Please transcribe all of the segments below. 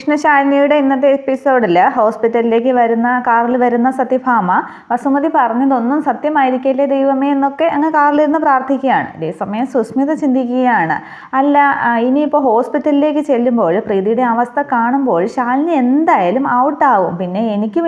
കൃഷ്ണശാലിനിയുടെ ഇന്നത്തെ എപ്പിസോഡിൽ ഹോസ്പിറ്റലിലേക്ക് കാറിൽ വരുന്ന സത്യഭാമ വസുമതി പറഞ്ഞതൊന്നും സത്യമായിരിക്കില്ലേ ദൈവമേ എന്നൊക്കെ അങ്ങ് കാറിലിരുന്ന് പ്രാർത്ഥിക്കുകയാണ്. ഇതേസമയം സുസ്മിത ചിന്തിക്കുകയാണ്, അല്ല ഇനിയിപ്പോൾ ഹോസ്പിറ്റലിലേക്ക് ചെല്ലുമ്പോൾ പ്രീതിയുടെ അവസ്ഥ കാണുമ്പോൾ ശാലിനി എന്തായാലും ഔട്ടാവും, എനിക്ക്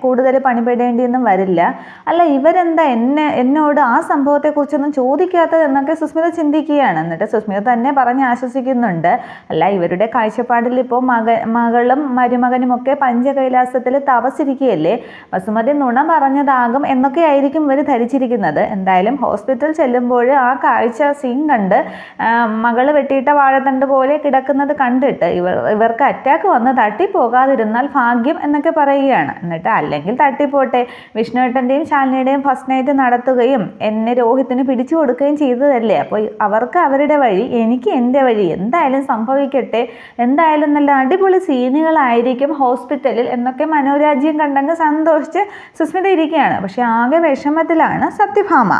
കൂടുതൽ പണിപ്പെടേണ്ടിയൊന്നും വരില്ല. അല്ല ഇവരെന്താ എന്നോട് ആ സംഭവത്തെക്കുറിച്ചൊന്നും ചോദിക്കാത്തത് എന്നൊക്കെ സുസ്മിത ചിന്തിക്കുകയാണ്. എന്നിട്ട് സുസ്മിത തന്നെ പറഞ്ഞ് ആശ്വസിക്കുന്നുണ്ട്, അല്ല ഇവരുടെ കാഴ്ചപ്പാടിൽ ഇപ്പോൾ മകളും മരുമകനും ഒക്കെ പഞ്ചകൈലാസത്തിൽ തപസ്സിരിക്കുകയല്ലേ, വസുമതി നുണ പറഞ്ഞതാകും എന്നൊക്കെ ആയിരിക്കും ഇവർ ധരിച്ചിരിക്കുന്നത്. എന്തായാലും ഹോസ്പിറ്റൽ ചെല്ലുമ്പോൾ ആ കാഴ്ച സീൻ കണ്ട് മകള് വെട്ടിയിട്ട വാഴത്തണ്ട് പോലെ കിടക്കുന്നത് കണ്ടിട്ട് ഇവർക്ക് അറ്റാക്ക് വന്ന് തട്ടിപ്പോകാതിരുന്നാൽ ഭാഗ്യം എന്നൊക്കെ പറയുകയാണ്. എന്നിട്ട് അല്ലെങ്കിൽ തട്ടിപ്പോട്ടെ, വിഷ്ണുവേട്ടൻ്റെയും ശാലിനിയുടെയും ഫസ്റ്റ് നൈറ്റ് നടത്തുകയും എന്നെ രോഹിത്തിന് പിടിച്ചു കൊടുക്കുകയും ചെയ്തതല്ലേ, അപ്പോൾ അവർക്ക് അവരുടെ വഴി, എനിക്ക് എൻ്റെ വഴി, എന്തായാലും സംഭവിക്കട്ടെ, എന്തായാലും നല്ല അടിപൊളി സീനുകളായിരിക്കും ഹോസ്പിറ്റലിൽ എന്നൊക്കെ മനോരാജ്യം കണ്ടങ്ങ് സന്തോഷിച്ച് സുസ്മിത ഇരിക്കുകയാണ്. പക്ഷെ ആകെ വിഷമത്തിലാണ് സത്യഭാമ.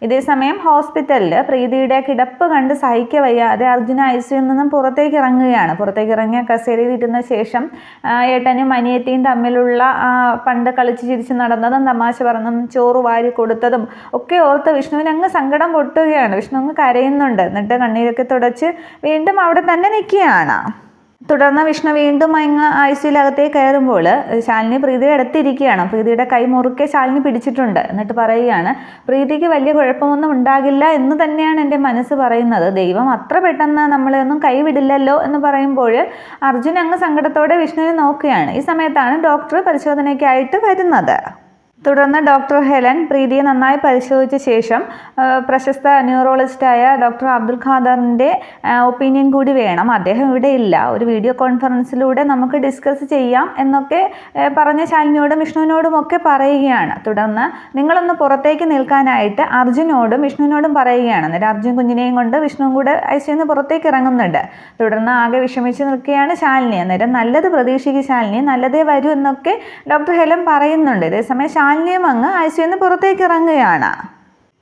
ഇതേസമയം ഹോസ്പിറ്റലിൽ പ്രീതിയുടെ കിടപ്പ് കണ്ട് സഹിക്ക വയ്യാതെ അർജുന ഐസിയുയിൽ നിന്നും പുറത്തേക്ക് ഇറങ്ങുകയാണ്. പുറത്തേക്ക് ഇറങ്ങിയ കസേരയിൽ ഇരുന്ന ശേഷം ഏട്ടനും അനിയത്തിയും തമ്മിലുള്ള പണ്ട് കളിച്ച് ചിരിച്ച് നടന്നതും തമാശ പറഞ്ഞതും ചോറ് വാരി കൊടുത്തതും ഒക്കെ ഓർത്ത് വിഷ്ണുവിന് അങ്ങ് സങ്കടം പൊട്ടുകയാണ്. വിഷ്ണു അങ്ങ് കരയുന്നുണ്ട്. എന്നിട്ട് കണ്ണീരൊക്കെ തുടച്ച് വീണ്ടും അവിടെ തന്നെ നിൽക്കുകയാണ്. തുടർന്ന് വിഷ്ണു വീണ്ടും അങ്ങ് ഐസിയുലകത്തേക്ക് കയറുമ്പോൾ ശാലിനി പ്രീതിയുടെ അടുത്തിരിക്കുകയാണ്. പ്രീതിയുടെ കൈ മുറുക്കെ ശാലിനി പിടിച്ചിട്ടുണ്ട്. എന്നിട്ട് പറയുകയാണ്, പ്രീതിക്ക് വലിയ കുഴപ്പമൊന്നും ഉണ്ടാകില്ല എന്ന് തന്നെയാണ് എൻ്റെ മനസ്സ് പറയുന്നത്, ദൈവം അത്ര പെട്ടെന്ന് നമ്മളെ ഒന്നും കൈവിടില്ലല്ലോ എന്ന് പറയുമ്പോൾ അർജുൻ അങ്ങ് സങ്കടത്തോടെ വിഷ്ണുവിനെ നോക്കുകയാണ്. ഈ സമയത്താണ് ഡോക്ടർ പരിശോധനയ്ക്കായിട്ട് വരുന്നത്. തുടർന്ന് ഡോക്ടർ ഹെലൻ പ്രീതിയെ നന്നായി പരിശോധിച്ച ശേഷം പ്രശസ്ത ന്യൂറോളജിസ്റ്റായ ഡോക്ടർ അബ്ദുൽ ഖാദറിൻ്റെ ഒപ്പീനിയൻ കൂടി വേണം, അദ്ദേഹം ഇവിടെ ഇല്ല, ഒരു വീഡിയോ കോൺഫറൻസിലൂടെ നമുക്ക് ഡിസ്കസ് ചെയ്യാം എന്നൊക്കെ പറഞ്ഞ ശാലിനിയോടും വിഷ്ണുവിനോടും ഒക്കെ പറയുകയാണ്. തുടർന്ന് നിങ്ങളൊന്ന് പുറത്തേക്ക് നിൽക്കാനായിട്ട് അർജുനോടും വിഷ്ണുവിനോടും പറയുകയാണ്. അന്നേരം അർജുൻ കുഞ്ഞിനെയും കൊണ്ട് വിഷ്ണുവും കൂടെ ഐസിയുന്ന് പുറത്തേക്ക് ഇറങ്ങുന്നുണ്ട്. തുടർന്ന് ആകെ വിഷമിച്ച് നിൽക്കുകയാണ് ശാലിനി. അന്നേരം നല്ലത് പ്രതീക്ഷിക്കും ശാലിനി, നല്ലതേ വരൂ എന്നൊക്കെ ഡോക്ടർ ഹെലൻ പറയുന്നുണ്ട്. ഇതേസമയം ശാലിനിയും അങ്ങ് ഐസിയുന്ന് പുറത്തേക്ക് ഇറങ്ങുകയാണ്.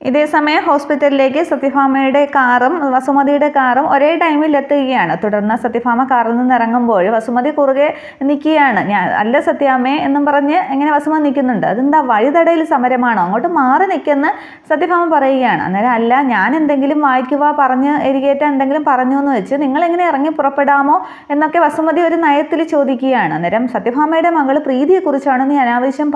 ഇതേസമയം ഹോസ്പിറ്റലിലേക്ക് സത്യഭാമയുടെ കാറും വസുമതിയുടെ കാറും ഒരേ ടൈമിൽ എത്തുകയാണ്. തുടർന്ന് സത്യഭാമ കാറിൽ നിന്ന് ഇറങ്ങുമ്പോൾ വസുമതി കുറുകെ നിൽക്കുകയാണ്. അല്ല സത്യാമ്മേ എന്നും പറഞ്ഞ് ഇങ്ങനെ വസുമതി നിൽക്കുന്നുണ്ട്. അതെന്താ വഴിതടയിൽ സമരമാണോ, അങ്ങോട്ട് മാറി നിൽക്കുന്ന സത്യഭാമ പറയുകയാണ്. അന്നേരം അല്ല, ഞാൻ എന്തെങ്കിലും വായിക്കുവാ പറഞ്ഞ് എരികേറ്റ എന്തെങ്കിലും പറഞ്ഞു എന്ന് വെച്ച് നിങ്ങളെങ്ങനെ ഇറങ്ങി പുറപ്പെടാമോ എന്നൊക്കെ വസുമതി ഒരു നയത്തിൽ ചോദിക്കുകയാണ്. അന്നേരം സത്യഭാമയുടെ മകൾ പ്രീതിയെക്കുറിച്ചാണ് നീ അനാവശ്യം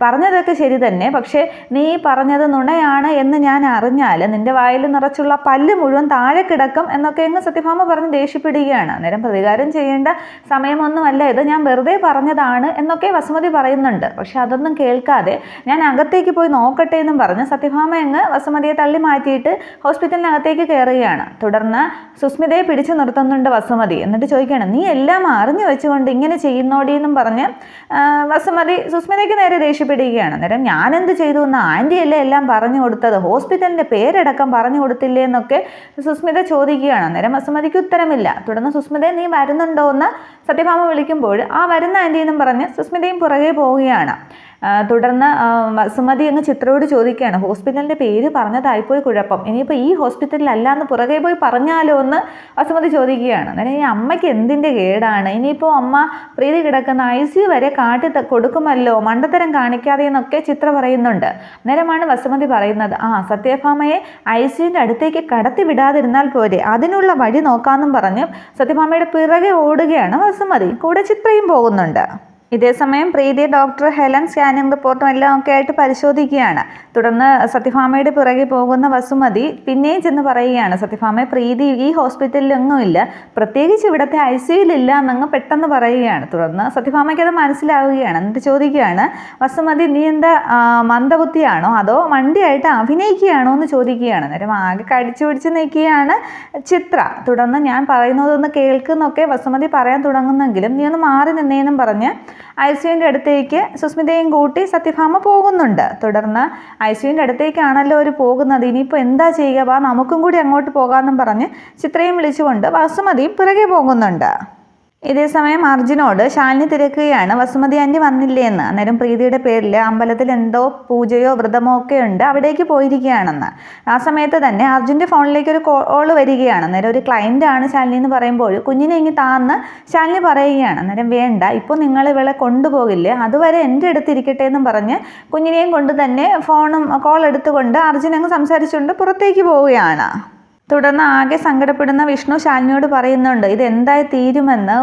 പറഞ്ഞതൊക്കെ ശരി തന്നെ, പക്ഷേ നീ പറഞ്ഞത് നുണയാണ് എന്ന് ഞാൻ അറിഞ്ഞാൽ നിന്റെ വായിൽ നിറച്ചുള്ള പല്ല് മുഴുവൻ താഴെ കിടക്കും എന്നൊക്കെ അങ്ങ് സത്യഭാമ പറഞ്ഞ് ദേഷ്യപ്പെടുകയാണ്. അന്നേരം പ്രതികാരം ചെയ്യേണ്ട സമയമൊന്നുമല്ല ഇത്, ഞാൻ വെറുതെ പറഞ്ഞതാണ് എന്നൊക്കെ വസുമതി പറയുന്നുണ്ട്. പക്ഷെ അതൊന്നും കേൾക്കാതെ ഞാൻ അകത്തേക്ക് പോയി നോക്കട്ടെ എന്നും പറഞ്ഞ് സത്യഭാമ അങ്ങ് വസുമതിയെ തള്ളി മാറ്റിയിട്ട് ഹോസ്പിറ്റലിനകത്തേക്ക് കയറുകയാണ്. തുടർന്ന് സുസ്മിതയെ പിടിച്ചു നിർത്തുന്നുണ്ട് വസുമതി. എന്നിട്ട് ചോദിക്കുകയാണ്, നീ എല്ലാം അറിഞ്ഞു വെച്ചുകൊണ്ട് ഇങ്ങനെ ചെയ്യുന്നോടി എന്നും പറഞ്ഞ് സുസ്മിതയ്ക്ക് നേരെ ദേഷ്യപ്പെടുകയാണ്. അന്നേരം ഞാനെന്ത് ചെയ്തു എന്ന് ആൻറ്റിയല്ലേ എല്ലാം പറഞ്ഞു കൊടുത്തത്, ഹോസ്പിറ്റലിൻ്റെ പേരടക്കം പറഞ്ഞു കൊടുത്തില്ലേ എന്നൊക്കെ സുസ്മിത ചോദിക്കുകയാണ്. അന്നേരം വസുമതിക്ക് ഉത്തരമില്ല. തുടർന്ന് സുസ്മിതയെ നീ വരുന്നുണ്ടോ എന്ന് സത്യഭാമ വിളിക്കുമ്പോൾ ആ വരുന്ന ആൻറ്റി എന്നും പറഞ്ഞ് സുസ്മിതയും പുറകെ പോവുകയാണ്. തുടർന്ന് വസുമതി അങ്ങ് ചിത്രയോട് ചോദിക്കുകയാണ്, ഹോസ്പിറ്റലിൻ്റെ പേര് പറഞ്ഞതായിപ്പോയി കുഴപ്പം, ഇനിയിപ്പോൾ ഈ ഹോസ്പിറ്റലിലല്ല എന്ന് പുറകെ പോയി പറഞ്ഞാലോ എന്ന് വസുമതി ചോദിക്കുകയാണ്. അന്നേരം ഈ അമ്മയ്ക്ക് എന്തിൻ്റെ കേടാണ്, ഇനിയിപ്പോൾ അമ്മ പ്രീതി കിടക്കുന്ന ICU വരെ കാട്ടി കൊടുക്കുമല്ലോ, മണ്ടത്തരം കാണിക്കാതെ എന്നൊക്കെ ചിത്ര പറയുന്നുണ്ട്. അന്നേരമാണ് വസുമതി പറയുന്നത്, സത്യഭാമയെ ICUവിൻ്റെ അടുത്തേക്ക് കടത്തി വിടാതിരുന്നാൽ പോരെ, അതിനുള്ള വഴി നോക്കാമെന്നും പറഞ്ഞ് സത്യഭാമയുടെ പിറകെ ഓടുകയാണ് വസുമതി. കൂടെ ചിത്രയും പോകുന്നുണ്ട്. ഇതേസമയം പ്രീതി ഡോക്ടർ ഹെലൻ സ്കാനിങ് റിപ്പോർട്ടും എല്ലാം ഒക്കെ ആയിട്ട് പരിശോധിക്കുകയാണ്. തുടർന്ന് സത്യഭാമയുടെ പിറകെ പോകുന്ന വസുമതി പിന്നെയും ചെന്ന് പറയുകയാണ്, സത്യഭാമയെ പ്രീതി ഈ ഹോസ്പിറ്റലിലൊന്നും ഇല്ല, പ്രത്യേകിച്ച് ഇവിടുത്തെ ICUവിലില്ല എന്നങ്ങ് പെട്ടെന്ന് പറയുകയാണ്. തുടർന്ന് സത്യഭാമയ്ക്ക് അത് മനസ്സിലാവുകയാണ്. എന്നിട്ട് ചോദിക്കുകയാണ്, വസുമതി നീ എന്താ മന്ദബുദ്ധിയാണോ അതോ വണ്ടിയായിട്ട് അഭിനയിക്കുകയാണോ എന്ന് ചോദിക്കുകയാണ്. അന്നേരം ആകെ കടിച്ചു പിടിച്ച് നിൽക്കുകയാണ് ചിത്ര. തുടർന്ന് ഞാൻ പറയുന്നതൊന്ന് കേൾക്കുന്നൊക്കെ വസുമതി പറയാൻ തുടങ്ങുന്നെങ്കിലും നീ ഒന്ന് മാറി നിന്നേന്നും പറഞ്ഞ് ICUവിൻ്റെ അടുത്തേക്ക് സുസ്മിതയും കൂട്ടി സത്യഭാമ പോകുന്നുണ്ട്. തുടർന്ന് ICUവിൻ്റെ അടുത്തേക്കാണല്ലോ അവർ പോകുന്നത്, ഇനിയിപ്പോൾ എന്താ ചെയ്യുക, നമുക്കും കൂടി അങ്ങോട്ട് പോകാമെന്നും പറഞ്ഞ് ചിത്രയും വിളിച്ചുകൊണ്ട് വസുമതിയും പിറകെ പോകുന്നുണ്ട്. ഇതേസമയം അർജുനോട് ശാലിനി തിരക്കുകയാണ് വസുമതി ആൻറ്റി വന്നില്ലേ എന്ന്. അന്നേരം പ്രീതിയുടെ പേരിൽ അമ്പലത്തിൽ എന്തോ പൂജയോ വ്രതമോ ഒക്കെ ഉണ്ട്, അവിടേക്ക് പോയിരിക്കുകയാണെന്ന്. ആ സമയത്ത് തന്നെ അർജുൻ്റെ ഫോണിലേക്ക് ഒരു കോള് വരികയാണ്. അന്നേരം ഒരു ക്ലയൻ്റ് ആണ് ശാലിനി എന്ന് പറയുമ്പോൾ കുഞ്ഞിനെ ഇങ്ങി താന്ന് ശാലിനി പറയുകയാണ്. അന്നേരം വേണ്ട, ഇപ്പോൾ നിങ്ങൾ ഇവളെ കൊണ്ടുപോകില്ലേ, അതുവരെ എൻ്റെ അടുത്ത് ഇരിക്കട്ടെ എന്നും പറഞ്ഞ് കുഞ്ഞിനെയും കൊണ്ട് തന്നെ കോൾ എടുത്തുകൊണ്ട് അർജുൻ അങ്ങ് സംസാരിച്ചുകൊണ്ട് പുറത്തേക്ക് പോവുകയാണ്. തുടർന്ന് ആകെ സങ്കടപ്പെടുന്ന വിഷ്ണു ശാലിനിയോട് പറയുന്നുണ്ട് ഇതെന്തായി തീരുമെന്ന്,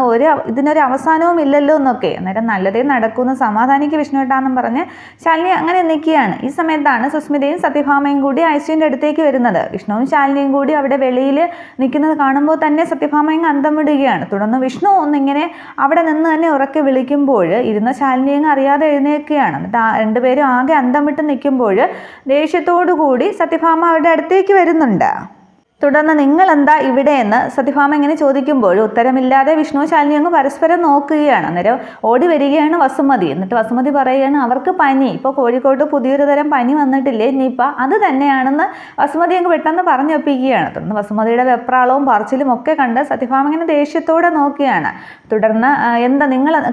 ഇതിനൊരു അവസാനവും ഇല്ലല്ലോ എന്നൊക്കെ. അന്നേരം നല്ലതേ നടക്കുമെന്ന് സമാധാനിക്ക് വിഷ്ണുവേട്ടാന്നും പറഞ്ഞ് ശാലിനി അങ്ങനെ നിൽക്കുകയാണ്. ഈ സമയത്താണ് സുസ്മിതയും സത്യഭാമയും കൂടി ഐശ്വര്യൻ്റെ അടുത്തേക്ക് വരുന്നത്. വിഷ്ണുവും ശാലിനിയും കൂടി അവിടെ വെളിയിൽ നിൽക്കുന്നത് കാണുമ്പോൾ തന്നെ സത്യഭാമയും അന്തം വിടുകയാണ്. തുടർന്ന് വിഷ്ണു ഒന്നിങ്ങനെ അവിടെ നിന്ന് തന്നെ ഉറക്കെ വിളിക്കുമ്പോൾ ഇരുന്ന ശാലിനിയും അറിയാതെ എഴുന്നേൽക്കുകയാണ്. എന്നിട്ട് രണ്ടുപേരും ആകെ അന്തം വിട്ട് നിൽക്കുമ്പോൾ ദേഷ്യത്തോടു കൂടി സത്യഭാമ അവരുടെ അടുത്തേക്ക് വരുന്നുണ്ട്. തുടർന്ന് നിങ്ങൾ എന്താ ഇവിടെ എന്ന് സത്യഭാമ ഇങ്ങനെ ചോദിക്കുമ്പോൾ ഉത്തരമില്ലാതെ വിഷ്ണു ശാലിനി അങ്ങ് പരസ്പരം നോക്കുകയാണ്. അന്നേരം ഓടി വരികയാണ് വസുമതി. എന്നിട്ട് വസുമതി പറയുകയാണ് അവർക്ക് പനി, ഇപ്പോൾ കോഴിക്കോട്ട് പുതിയൊരു തരം പനി വന്നിട്ടില്ലേ നിപ്പ, അത് തന്നെയാണെന്ന് വസുമതി അങ്ങ് പെട്ടെന്ന് പറഞ്ഞൊപ്പിക്കുകയാണ്. തുടർന്ന് വസുമതിയുടെ വെപ്രാളവും പറച്ചിലും ഒക്കെ കണ്ട് സത്യഭാമ ഇങ്ങനെ ദേഷ്യത്തോടെ നോക്കുകയാണ്. തുടർന്ന് എന്താ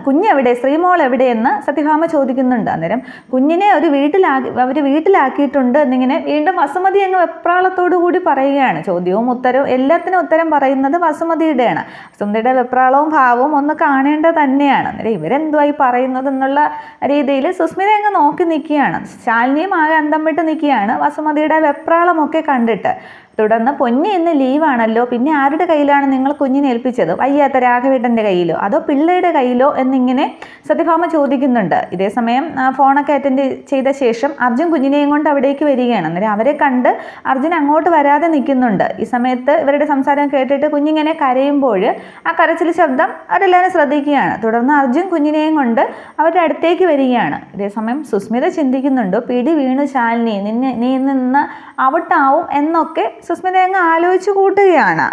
കുഞ്ഞെവിടെ, ശ്രീമോൾ എവിടെയെന്ന് സത്യഭാമ ചോദിക്കുന്നുണ്ട്. അന്നേരം കുഞ്ഞിനെ അവർ വീട്ടിലാക്കിയിട്ടുണ്ട് എന്നിങ്ങനെ വീണ്ടും വസുമതി അങ്ങ് വെപ്രാളത്തോടു കൂടി പറയുകയാണ്. ചോദ്യവും ഉത്തരവും എല്ലാത്തിനും ഉത്തരം പറയുന്നത് വസുമതിയുടെയാണ്. വസുമതിയുടെ വെപ്രാളവും ഭാവവും ഒന്ന് കാണേണ്ടത് തന്നെയാണ്. അന്നേരം ഇവരെന്തുവായി പറയുന്നത് എന്നുള്ള രീതിയിൽ സുസ്മിത അങ്ങ് നോക്കി നിൽക്കുകയാണ്. ശാലിനിയും ആകെ അന്തം വിട്ട് നിൽക്കുകയാണ് വസുമതിയുടെ വെപ്രാളമൊക്കെ കണ്ടിട്ട്. തുടർന്ന് പൊന്നി ഇന്ന് ലീവാണല്ലോ, പിന്നെ ആരുടെ കയ്യിലാണ് നിങ്ങൾ കുഞ്ഞിനെ ഏൽപ്പിച്ചത്, വയ്യാത്ത രാഘവേട്ടൻ്റെ കയ്യിലോ അതോ പിള്ളയുടെ കയ്യിലോ എന്നിങ്ങനെ സത്യഭാമ ചോദിക്കുന്നുണ്ട്. ഇതേസമയം ഫോണൊക്കെ അറ്റൻഡ് ചെയ്ത ശേഷം അർജുൻ കുഞ്ഞിനെയും കൊണ്ട് അവിടേക്ക് വരികയാണ്. അന്നേരം അവരെ കണ്ട് അർജുൻ അങ്ങോട്ട് വരാതെ നിൽക്കുന്നുണ്ട്. ഈ സമയത്ത് ഇവരുടെ സംസാരം കേട്ടിട്ട് കുഞ്ഞിങ്ങനെ കരയുമ്പോൾ ആ കരച്ചിൽ ശബ്ദം അവരെല്ലാവരും ശ്രദ്ധിക്കുകയാണ്. തുടർന്ന് അർജുൻ കുഞ്ഞിനെയും കൊണ്ട് അവരുടെ അടുത്തേക്ക് വരികയാണ്. ഇതേസമയം സുസ്മിത ചിന്തിക്കുന്നുണ്ട് പിടി വീണു ശാലിനി, നീ നിന്ന് ഔട്ടാവും എന്നൊക്കെ സുസ്മിത അങ്ങ് ആലോചിച്ച് കൂട്ടുകയാണ്.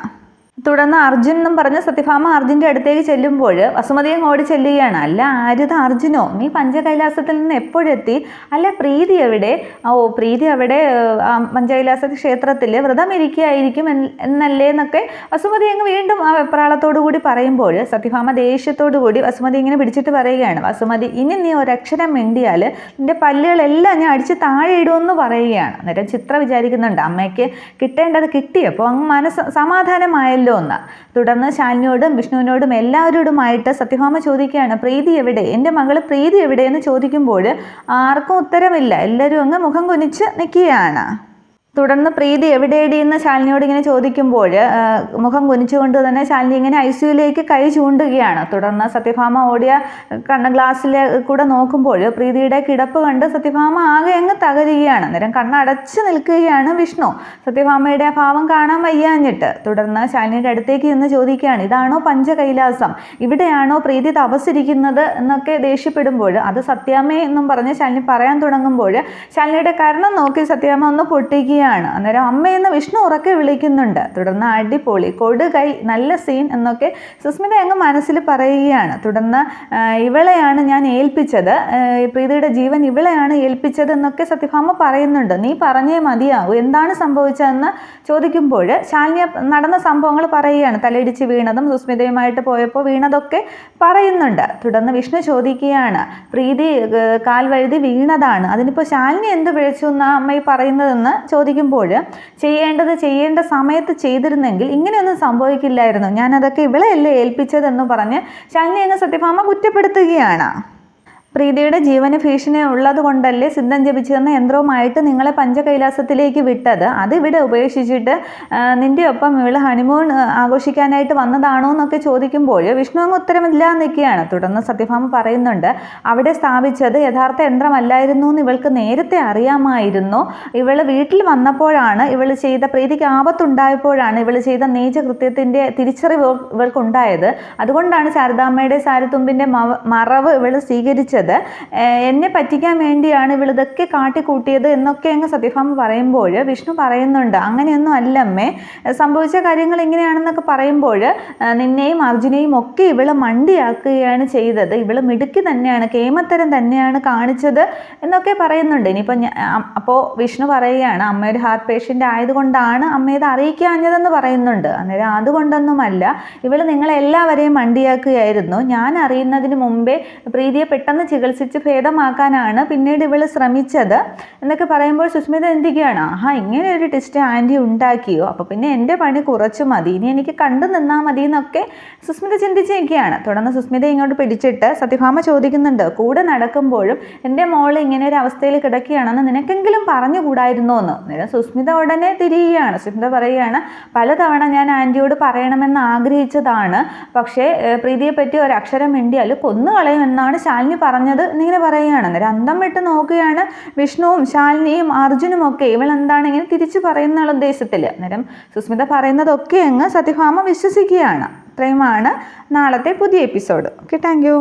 തുടർന്ന് അർജുൻ എന്നും പറഞ്ഞ് സത്യഭാമ അർജുൻ്റെ അടുത്തേക്ക് ചെല്ലുമ്പോൾ വസുമതിയും ഓടി ചെല്ലുകയാണ്. അല്ല ആര്യത അർജുനോ, നീ പഞ്ചകൈലാസത്തിൽ നിന്ന് എപ്പോഴെത്തി, അല്ല പ്രീതി എവിടെ? പ്രീതി അവിടെ പഞ്ചകൈലാസ ക്ഷേത്രത്തിൽ വ്രതം ഇരിക്കുകയായിരിക്കും എന്നല്ലേ എന്നൊക്കെ വസുമതി അങ്ങ് വീണ്ടും ആ വെപ്രാളത്തോടു കൂടി പറയുമ്പോൾ സത്യഭാമ ദേഷ്യത്തോടു കൂടി വസുമതി ഇങ്ങനെ പിടിച്ചിട്ട് പറയുകയാണ്. വസുമതി, ഇനി നീ ഒരക്ഷരം മിണ്ടിയാൽ നിന്റെ പല്ലുകളെല്ലാം ഞാൻ അടിച്ച് താഴെ ഇടുമെന്ന് പറയുകയാണ്. അന്നേരം ചിത്ര വിചാരിക്കുന്നുണ്ട് അമ്മയ്ക്ക് കിട്ടേണ്ടത് കിട്ടിയപ്പോൾ അങ്ങ് മനസ്സ് സമാധാനമായല്ലോ എന്ന്. തുടർന്ന് ശാലിനിയോടും വിഷ്ണുവിനോടും എല്ലാവരോടുമായിട്ട് സത്യഭാമ ചോദിക്കുകയാണ് പ്രീതി എവിടെ, എൻ്റെ മകള് പ്രീതി എവിടെയെന്ന് ചോദിക്കുമ്പോൾ ആർക്കും ഉത്തരമില്ല. എല്ലാവരും അങ്ങ് മുഖം കുനിച്ച് നിൽക്കുകയാണ്. തുടർന്ന് പ്രീതി എവിടെയടി എന്ന് ശാലിനിയോട് ഇങ്ങനെ ചോദിക്കുമ്പോൾ മുഖം കുനിച്ചുകൊണ്ട് തന്നെ ശാലിനി ഇങ്ങനെ ഐസിയുലേക്ക് കൈ ചൂണ്ടുകയാണ്. തുടർന്ന് സത്യഭാമ ഓടിയ ഗ്ലാസ്സിൽ കൂടെ നോക്കുമ്പോൾ പ്രീതിയുടെ കിടപ്പ് കണ്ട് സത്യഭാമ ആകെ അങ്ങ് തകരുകയാണ്. അന്നേരം കണ്ണടച്ച് നിൽക്കുകയാണ് വിഷ്ണു, സത്യഭാമയുടെ ആ ഭാവം കാണാൻ വയ്യാഞ്ഞിട്ട്. തുടർന്ന് ശാലിനിയുടെ അടുത്തേക്ക് നിന്ന് ചോദിക്കുകയാണ് ഇതാണോ പഞ്ചകൈലാസം, ഇവിടെയാണോ പ്രീതി തപസ്സിരിക്കുന്നത് എന്നൊക്കെ ദേഷ്യപ്പെടുമ്പോൾ അത് സത്യാമ്മ എന്നും പറഞ്ഞ് ശാലിനി പറയാൻ തുടങ്ങുമ്പോൾ ശാലിനിയുടെ കരണം നോക്കി സത്യാമ്മ ഒന്ന് പൊട്ടിക്കുക. അന്നേരം അമ്മയെന്ന് വിഷ്ണു ഉറക്കെ വിളിക്കുന്നുണ്ട്. തുടർന്ന് അടിപൊളി കൊടുകൈ നല്ല സീൻ എന്നൊക്കെ സുസ്മിത അങ്ങ് മനസ്സിൽ പറയുകയാണ്. തുടർന്ന് ഇവളെയാണ് ഞാൻ ഏൽപ്പിച്ചത്, പ്രീതിയുടെ ജീവൻ ഇവളെയാണ് ഏൽപ്പിച്ചത് എന്നൊക്കെ സത്യഭാമ പറയുന്നുണ്ട്. നീ പറഞ്ഞേ മതിയാകൂ, എന്താണ് സംഭവിച്ചതെന്ന് ചോദിക്കുമ്പോൾ ശാലിനി നടന്ന സംഭവങ്ങൾ പറയുകയാണ്. തലയിടിച്ച് വീണതും സുസ്മിതയുമായിട്ട് പോയപ്പോൾ വീണതൊക്കെ പറയുന്നുണ്ട്. തുടർന്ന് വിഷ്ണു ചോദിക്കുകയാണ് പ്രീതി കാൽ വഴുതി വീണതാണ്, അതിനിപ്പോൾ ശാലിനി എന്ത് പിഴച്ചു എന്നാ അമ്മ ഈ പറയുന്നതെന്ന് ചോദിക്കുമ്പോൾ ചെയ്യേണ്ട സമയത്ത് ചെയ്തിരുന്നെങ്കിൽ ഇങ്ങനെയൊന്നും സംഭവിക്കില്ലായിരുന്നു, ഞാനതൊക്കെ ഇവളെയല്ലേ ഏൽപ്പിച്ചതെന്ന് പറഞ്ഞ് ശാലിനി അങ്ങ് സത്യഭാമ കുറ്റപ്പെടുത്തുകയാണ്. പ്രീതിയുടെ ജീവന് ഭീഷണി ഉള്ളത് കൊണ്ടല്ലേ സിദ്ധം ജപിച്ചെന്ന യന്ത്രവുമായിട്ട് നിങ്ങളെ പഞ്ചകൈലാസത്തിലേക്ക് വിട്ടത്, അതിവിടെ ഉപേക്ഷിച്ചിട്ട് നിൻ്റെ ഒപ്പം ഇവള് ഹണിമൂൺ ആഘോഷിക്കാനായിട്ട് വന്നതാണോ എന്നൊക്കെ ചോദിക്കുമ്പോൾ വിഷ്ണു അങ്ങ് ഉത്തരമില്ല നിൽക്കുകയാണ്. തുടർന്ന് സത്യഭാമ പറയുന്നുണ്ട് അവിടെ സ്ഥാപിച്ചത് യഥാർത്ഥ യന്ത്രമല്ലായിരുന്നു എന്ന് ഇവൾക്ക് നേരത്തെ അറിയാമായിരുന്നു. ഇവള് വീട്ടിൽ വന്നപ്പോഴാണ് ഇവള് ചെയ്ത പ്രീതിക്ക് ആപത്തുണ്ടായപ്പോഴാണ് ഇവള് ചെയ്ത നീചകൃത്യത്തിൻ്റെ തിരിച്ചറിവ് ഇവൾക്കുണ്ടായത്. അതുകൊണ്ടാണ് ശാരദാമ്മയുടെ സാരത്തുമ്പിൻ്റെ മറവ് ഇവള് സ്വീകരിച്ചത്. ശ്രമിച്ചത്, എന്നെ പറ്റിക്കാൻ വേണ്ടിയാണ് ഇവളിതൊക്കെ കാട്ടിക്കൂട്ടിയത് എന്നൊക്കെ അങ്ങ് സത്യഭാമ പറയുമ്പോൾ വിഷ്ണു പറയുന്നുണ്ട്, അങ്ങനെയൊന്നും അല്ലമ്മേ, സംഭവിച്ച കാര്യങ്ങൾ ഇങ്ങനെയാണെന്നൊക്കെ പറയുമ്പോൾ നിന്നെയും അർജുനെയും ഒക്കെ ഇവള് മണ്ടിയാക്കുകയാണ് ചെയ്തത്, ഇവള് മിടുക്കി തന്നെയാണ്, കേമത്തരം തന്നെയാണ് കാണിച്ചത് എന്നൊക്കെ പറയുന്നുണ്ട്. ഇനിയിപ്പോൾ അപ്പോൾ വിഷ്ണു പറയുകയാണ്, അമ്മയുടെ ഹാർട്ട് പേഷ്യൻ്റ് ആയതുകൊണ്ടാണ് അമ്മ ഇത് അറിയിക്കാഞ്ഞതെന്ന് പറയുന്നുണ്ട്. അന്നേരം അതുകൊണ്ടൊന്നുമല്ല, ഇവള് നിങ്ങളെല്ലാവരെയും മണ്ടിയാക്കുകയായിരുന്നു, ഞാൻ അറിയുന്നതിന് മുമ്പേ പ്രീതിയെ പെട്ടെന്ന് ചികിത്സിച്ച് ഭേദമാക്കാനാണ് പിന്നീട് ഇവള് ശ്രമിച്ചത് എന്നൊക്കെ പറയുമ്പോൾ സുസ്മിത എന്തിക്കുകയാണ്, ആഹാ ഇങ്ങനെ ഒരു ടെസ്റ്റ് ആൻറ്റി ഉണ്ടാക്കിയോ, അപ്പോൾ പിന്നെ എൻ്റെ പണി കുറച്ചു മതി, ഇനി എനിക്ക് കണ്ടു നിന്നാൽ മതി എന്നൊക്കെ സുസ്മിത ചിന്തിച്ചിരിക്കുകയാണ്. തുടർന്ന് സുസ്മിത ഇങ്ങോട്ട് പിടിച്ചിട്ട് സത്യഭാമ ചോദിക്കുന്നുണ്ട്, കൂടെ നടക്കുമ്പോഴും എൻ്റെ മോൾ ഇങ്ങനെ ഒരു അവസ്ഥയിൽ കിടക്കുകയാണെന്ന് നിനക്കെങ്കിലും പറഞ്ഞുകൂടായിരുന്നോ എന്ന്. അന്നേരം സുസ്മിത ഉടനെ തിരിയുകയാണ്. സുസ്മിത പറയുകയാണ്, പലതവണ ഞാൻ ആൻറ്റിയോട് പറയണമെന്ന് ആഗ്രഹിച്ചതാണ്, പക്ഷേ പ്രീതിയെ പറ്റി ഒരക്ഷരം മിണ്ടിയാൽ കൊന്നുകളയുമെന്നാണ് ശാലിനി പറഞ്ഞത് എന്നിങ്ങനെ പറയുകയാണ്. അന്നേരം അന്തം വിട്ട് നോക്കുകയാണ് വിഷ്ണുവും ശാലിനിയും അർജുനും ഒക്കെ, ഇവൾ എന്താണ് ഇങ്ങനെ തിരിച്ചു പറയുന്ന ഉദ്ദേശത്തിൽ. അന്നേരം സുസ്മിത പറയുന്നതൊക്കെ അങ്ങ് സത്യഭാമ വിശ്വസിക്കുകയാണ്. ഇത്രയുമാണ് നാളത്തെ പുതിയ എപ്പിസോഡ്. Okay, thank you.